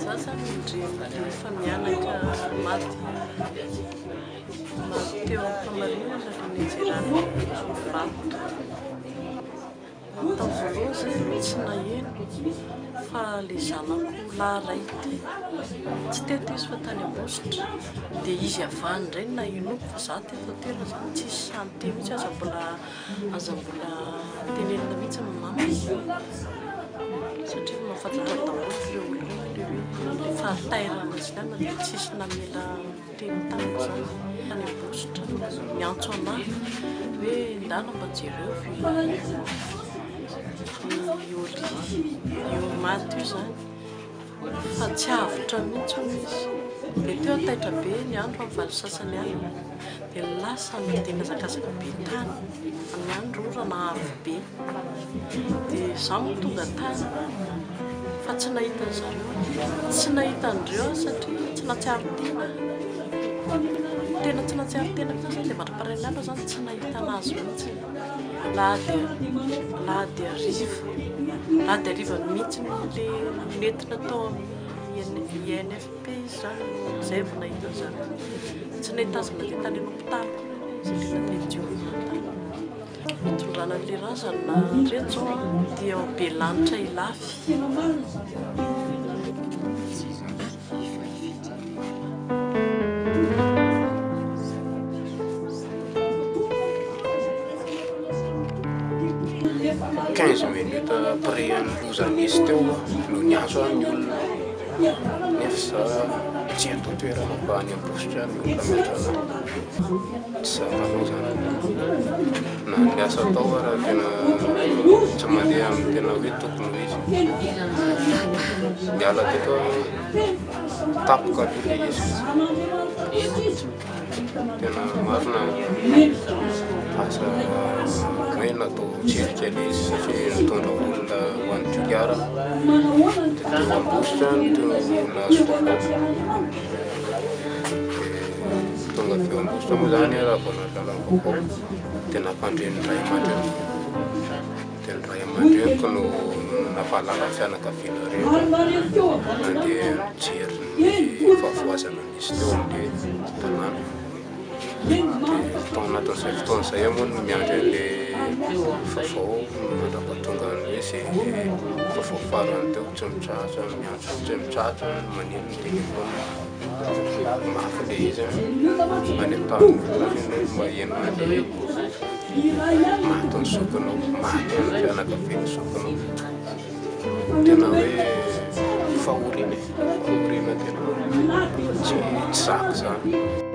Sasa rehefa mianaka maty teo ampamarina rehefa nijerana vato tao voalohany zay tsy naheno fa le zanako lahy ray tsy teto izy fa tany Ambositra dia izy avany indray nahenoko fa za teto tena zany tsisy santé mihitsy aza mbola tenenina mihitsy amin'ny mamako satria mahafantatra daholo le olona le fahatairana izany dia tsisy namela teny tamiko zany tany Ambositra miantso anahy hoe ndana mba jereo io maty io zany fa tsy avitra mihitsy izy dia teo taitra be ny andro amin'ny valo sasany any dia lasa midina zakazaka be tany amin'ny andro orana avo be dia zaho moa tonga tany fa tsy nahita an'izareo tsy nahita andreo satria tsy natsiaro tena tsy natsiaro tena mihitsy zany dia mandra-parain'ny andro zany tsy nahita anazy mihitsy lahady ariva mihitsy le nentina tao amin'ny INFP zany zay vao nahita zany tsy nahita azy nandeha tany an'hôpitaly satria nandeha jiona hitondrana an'le razana reto dia ao be lanitra ilafy minutes après ny lozan'izy teo no niazo any olona nefa za tsy atao toerana mba any Ambositra ny olona miatrana tsy zakanao zany na miasa tao raha tena tsy mandeha amin'ny tena hoe tokony izy miala teto tapoka aloha le izy tena marina asa hoe natao tsirikely izy satria nitondra olona ho an'ny Toliara teo Ambositra teo olona Soako tonga teo Ambositra moa zany raha vao nalalam-baovao tena ampandren'ny ray aman-dreniko dia ny ray aman-dreniko no nafahalala fianakaviana rehetra nandeha nijery ny fahavoazana misy teo amin'le tanàna tao anatin'izay fotoana izay moa no miandry an'le vaovao mandrapahatonga ny hoe zay vaovao farany teo tsy mitratra miantso tsy mitratra manino ny telefona mafy le izy any an-tany maheno an'le maty ny zokinao maty ny fianakaviany zokinao tena hoe fahoriana tena tsy zaka zany